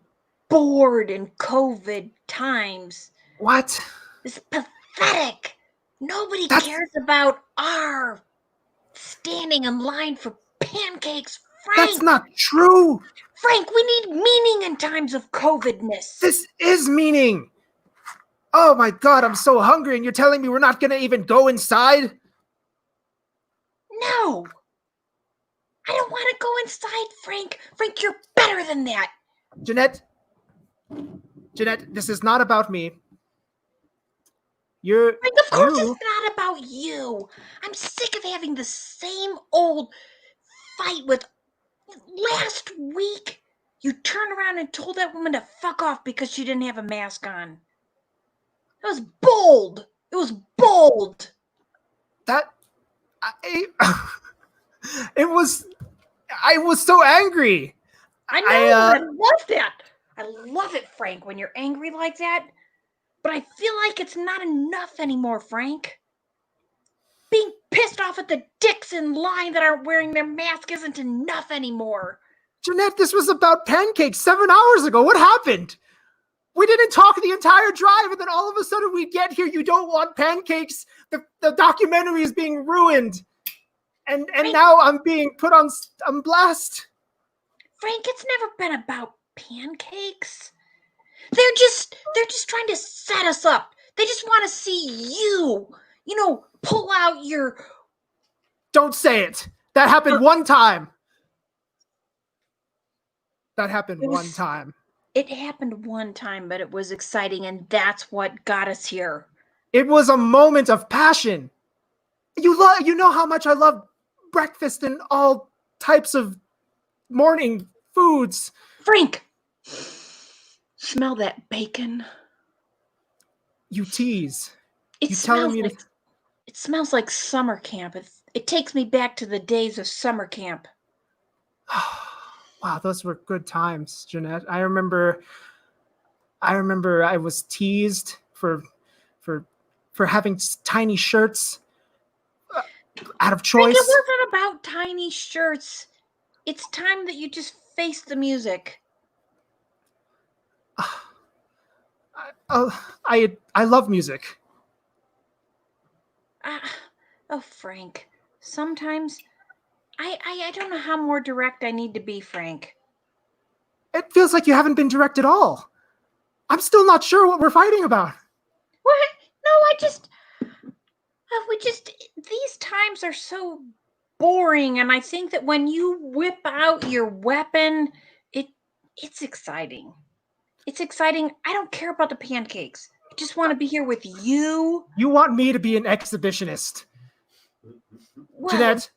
bored in COVID times. What? It's pathetic. Nobody cares about our standing in line for pancakes, Frank. That's not true. Frank, we need meaning in times of COVID-ness. This is meaning. Oh my God, I'm so hungry, and you're telling me we're not going to even go inside? No. I don't want to go inside, Frank. Frank, you're better than that. Jeanette, this is not about me. Frank, of course it's not about you. I'm sick of having the same old fight with last week. You turned around and told that woman to fuck off because she didn't have a mask on. That was bold. It was bold. I was so angry. I know. I love that. I love it, Frank, when you're angry like that. But I feel like it's not enough anymore, Frank. Being pissed off at the dicks in line that aren't wearing their mask isn't enough anymore. Jeanette, this was about pancakes 7 hours ago. What happened? We didn't talk the entire drive, and then all of a sudden we get here. You don't want pancakes. The documentary is being ruined. And now I'm being put on blast. Frank, it's never been about pancakes. They're just trying to set us up. They just want to see you, pull out your... Don't say it. That happened one time. That happened one time. It happened one time, but it was exciting, and that's what got us here. It was a moment of passion. You know how much I love breakfast and all types of morning foods. Frank, smell that bacon. You tease. It smells like summer camp. It takes me back to the days of summer camp. Wow, those were good times, Jeanette. I remember I was teased for having tiny shirts out of choice. Frank, it wasn't about tiny shirts. It's time that you just face the music. I love music. Oh, Frank. Sometimes I don't know how more direct I need to be, Frank. It feels like you haven't been direct at all. I'm still not sure what we're fighting about. What? No, these times are so boring, and I think that when you whip out your weapon, it's exciting. It's exciting. I don't care about the pancakes. I just want to be here with you. You want me to be an exhibitionist. Well, Jeanette?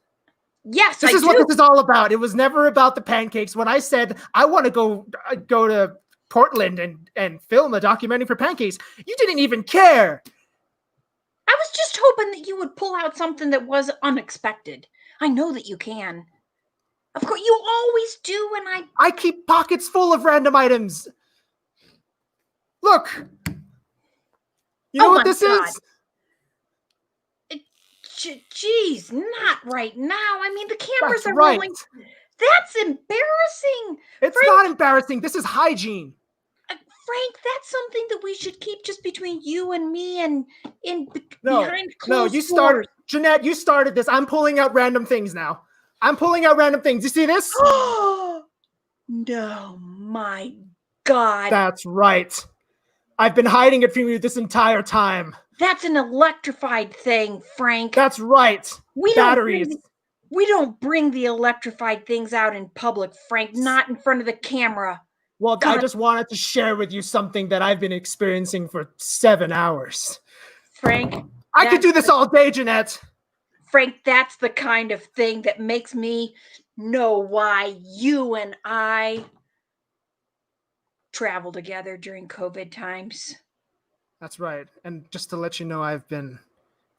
Yes, this is what this is all about. It was never about the pancakes. When I said I want to go to Portland and film a documentary for pancakes, you didn't even care. I was just hoping that you would pull out something that was unexpected. I know that you can. Of course, you always do, and I keep pockets full of random items. Look. You know what this is? Jeez, not right now. I mean, the cameras are right. rolling. That's embarrassing. It's not embarrassing. This is hygiene. Frank, that's something that we should keep just between you and me and behind closed No, you started. Jeanette, you started this. I'm pulling out random things now. I'm pulling out random things. You see this? No, my God. That's right. I've been hiding it from you this entire time. That's an electrified thing, Frank. That's right. Batteries. We don't bring the electrified things out in public, Frank, not in front of the camera. Well, God. I just wanted to share with you something that I've been experiencing for 7 hours. Frank. I could do this all day, Jeanette. Frank, that's the kind of thing that makes me know why you and I travel together during COVID times. That's right. And just to let you know, I've been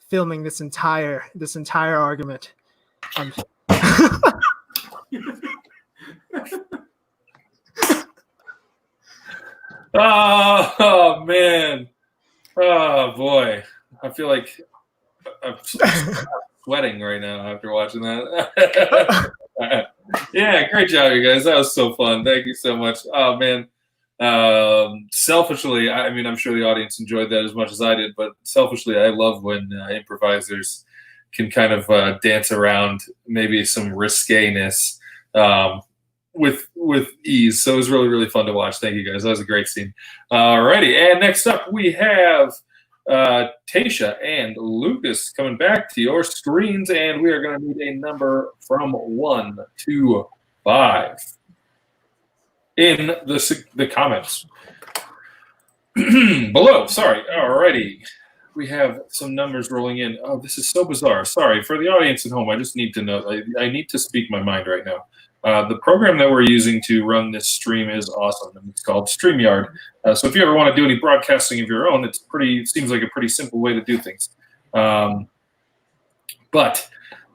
filming this entire argument. Oh man. Oh boy. I feel like I'm sweating right now after watching that. Yeah, great job, you guys. That was so fun. Thank you so much. Oh man. Selfishly, I mean, I'm sure the audience enjoyed that as much as I did, but selfishly, I love when improvisers can kind of dance around maybe some risqueness with ease. So it was really, really fun to watch. Thank you guys. That was a great scene. Alrighty, and next up we have Tasha and Lucas coming back to your screens, and we are going to need a number from 1 to 5 in the comments below. Sorry. Alrighty. We have some numbers rolling in. Oh, this is so bizarre. Sorry for the audience at home. I just need to know. I need to speak my mind right now. The program that we're using to run this stream is awesome, and it's called StreamYard. So if you ever want to do any broadcasting of your own, seems like a pretty simple way to do things. But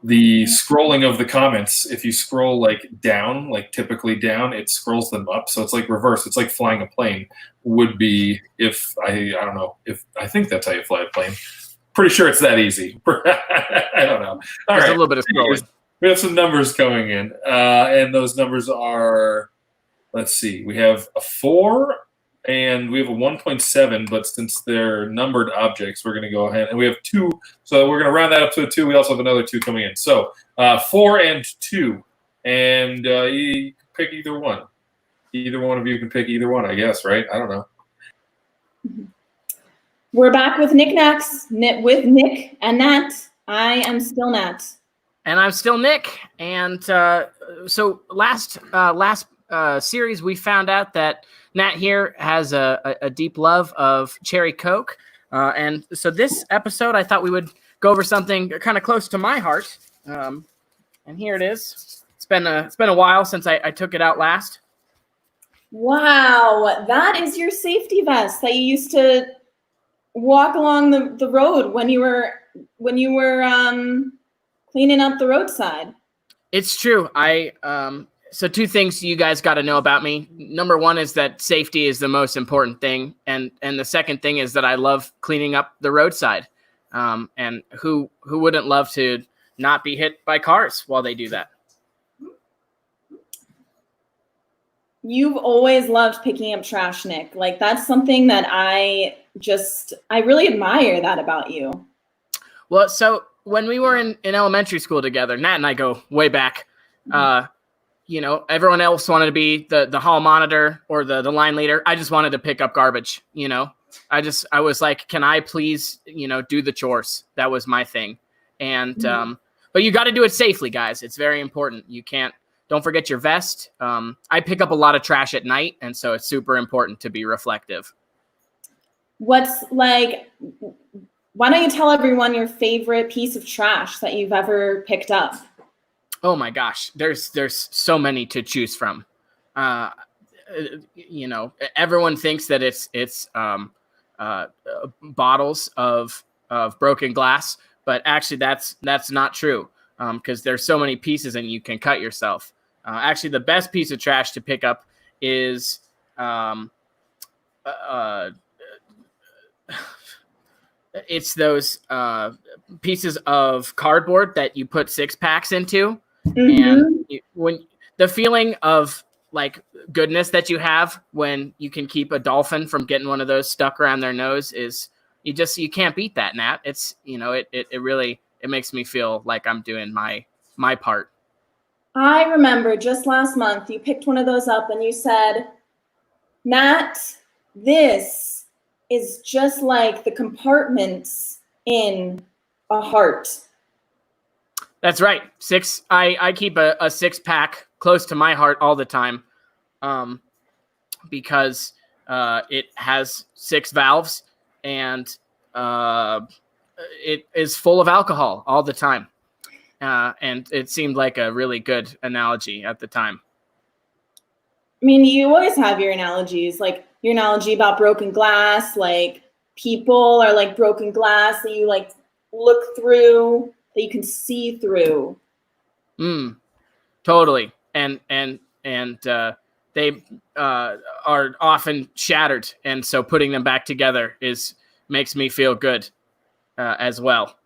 the scrolling of the comments, if you scroll like down, like typically down, it scrolls them up. So it's like reverse. It's like flying a plane would be if I don't know if I think that's how you fly a plane. Pretty sure it's that easy. I don't know. All right. A little bit of scrolling. We have some numbers coming in, and those numbers are, let's see, we have a 4 and we have a 1.7, but since they're numbered objects, we're going to go ahead, and we have 2, so we're going to round that up to a 2. We also have another 2 coming in. So 4 and 2, and you can pick either one. Either one of you can pick either one, I guess, right? I don't know. We're back with Knickknacks, with Nick and Nat. I am still Nat. And I'm still Nick. And so last series, we found out that Nat here has a deep love of cherry Coke. And so this episode, I thought we would go over something kind of close to my heart. And here it is. It's been a while since I took it out last. Wow, that is your safety vest that you used to walk along the road when you were cleaning up the roadside. It's true. So 2 things you guys got to know about me. Number 1 is that safety is the most important thing. And the second thing is that I love cleaning up the roadside. And who wouldn't love to not be hit by cars while they do that? You've always loved picking up trash, Nick. Like, that's something that I really admire that about you. Well, so when we were in elementary school together, Nat and I go way back. Everyone else wanted to be the hall monitor or the line leader. I just wanted to pick up garbage. I was like, can I please, do the chores? That was my thing. And but you got to do it safely, guys. It's very important. Don't forget your vest. I pick up a lot of trash at night, and so it's super important to be reflective. Why don't you tell everyone your favorite piece of trash that you've ever picked up? Oh my gosh, there's so many to choose from. Everyone thinks that it's bottles of broken glass, but actually that's not true, because there's so many pieces and you can cut yourself. Actually, the best piece of trash to pick up is it's those pieces of cardboard that you put 6-packs into. And when the feeling of like goodness that you have when you can keep a dolphin from getting one of those stuck around their nose is you can't beat that, Nat. It's it really makes me feel like I'm doing my part. I remember just last month you picked one of those up and you said, Nat, this is just like the compartments in a heart. That's right. I keep a 6-pack close to my heart all the time, because it has 6 valves and it is full of alcohol all the time. And it seemed like a really good analogy at the time. I mean, you always have your analogies, like your analogy about broken glass, like people are like broken glass that you like look through, that you can see through. Totally. And they are often shattered. And so putting them back together makes me feel good as well.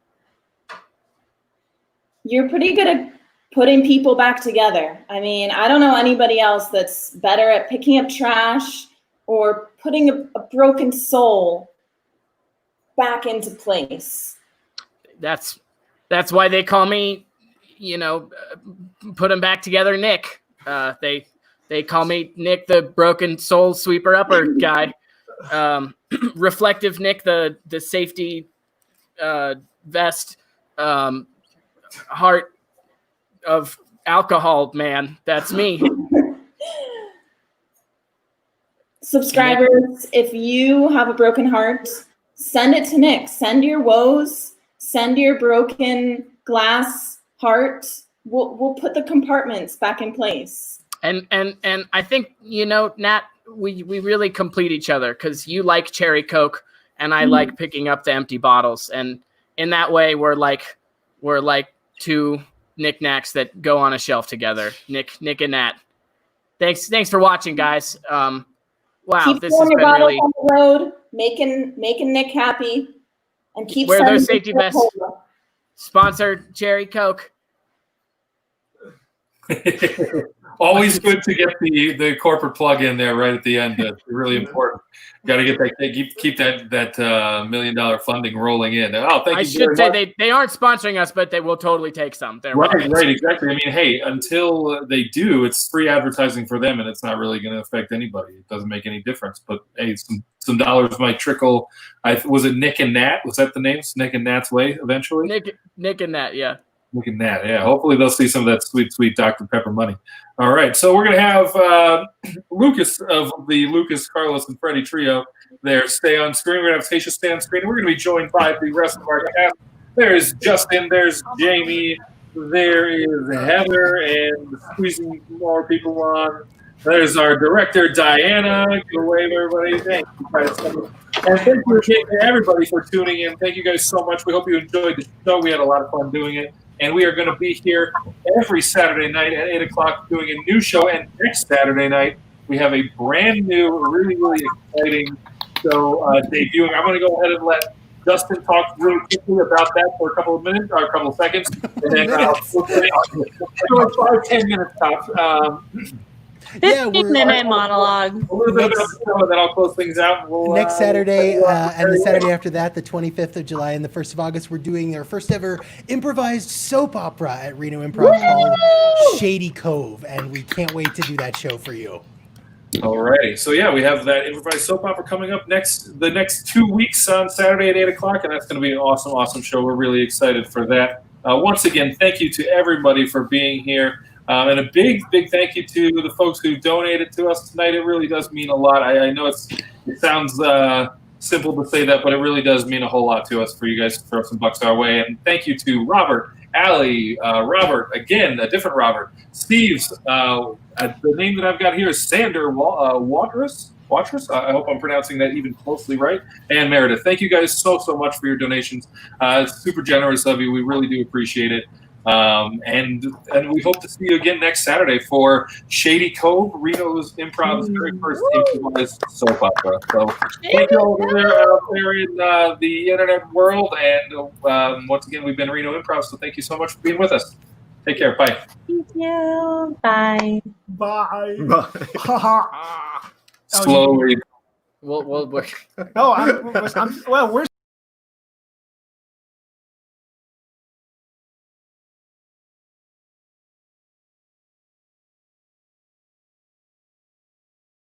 You're pretty good at putting people back together. I mean, I don't know anybody else that's better at picking up trash or putting a broken soul back into place. That's why they call me, put them back together, Nick. They call me Nick, the broken soul sweeper upper guy. Reflective Nick, the safety vest, heart of alcohol man. That's me. Subscribers, if you have a broken heart, send it to Nick. Send your woes, send your broken glass heart we'll put the compartments back in place. And I think, Nat, we really complete each other because you like cherry Coke and I like picking up the empty bottles. And in that way, we're like two knickknacks that go on a shelf together. Nick and Nat. Thanks for watching, guys. Wow, Keep this has throwing your been bottles really. on the road, making Nick happy, and keep Wear sending those safety Nick vests. Cola. Sponsor cherry Coke. Always good to get the corporate plug in there right at the end. It's really important. Got to get that keep that $1 million funding rolling in. Oh, thank you. I should say they aren't sponsoring us, but they will totally take some. They're right, exactly. I mean, hey, until they do, it's free advertising for them, and it's not really going to affect anybody. It doesn't make any difference. But hey, some dollars might trickle. Was it Nick and Nat? Was that the names? Nick and Nat's Way eventually. Nick and Nat, yeah. Look at that. Yeah. Hopefully they'll see some of that sweet Dr. Pepper money. All right. So we're going to have Lucas of the Lucas, Carlos, and Freddie trio there stay on screen. We're going to have Tasha stay on screen. We're going to be joined by the rest of our cast. There's Justin. There's Jamie. There is Heather, and squeezing more people on. There's our director, Diana. Give a wave, everybody. Thank you, guys. And thank you again to everybody for tuning in. Thank you guys so much. We hope you enjoyed the show. We had a lot of fun doing it. And we are going to be here every Saturday night at 8 o'clock doing a new show. And next Saturday night, we have a brand new, really, really exciting show debuting. I'm going to go ahead and let Justin talk really quickly about that for a couple of minutes, or a couple of seconds. And then we'll 5-10 minutes tops. 15-minute monologue. A little bit about the show, and then I'll close things out. We'll, Next Saturday and the Saturday after that, the 25th of July and the 1st of August, we're doing our first ever improvised soap opera at Reno Improv called Shady Cove, and we can't wait to do that show for you. Alrighty, so yeah, we have that improvised soap opera coming up the next 2 weeks on Saturday at 8 o'clock, and that's going to be an awesome show. We're really excited for that. Once again, thank you to everybody for being here. And a big thank you to the folks who donated to us tonight. It really does mean a lot. I know it sounds simple to say that, but it really does mean a whole lot to us for you guys to throw some bucks our way. And thank you to Robert, Allie, Robert, again, a different Robert, Steve's. The name that I've got here is Sander Watrous. I hope I'm pronouncing that even closely right. And Meredith, thank you guys so much for your donations. It's super generous of you. We really do appreciate it. And we hope to see you again next Saturday for Shady Cove, Reno's Improv's very first improvised soap opera. So thank you all out there in the internet world. And once again, we've been Reno Improv, so thank you so much for being with us. Take care. Bye. Thank you. Bye. Bye. Slowly. We'll Oh, well, we're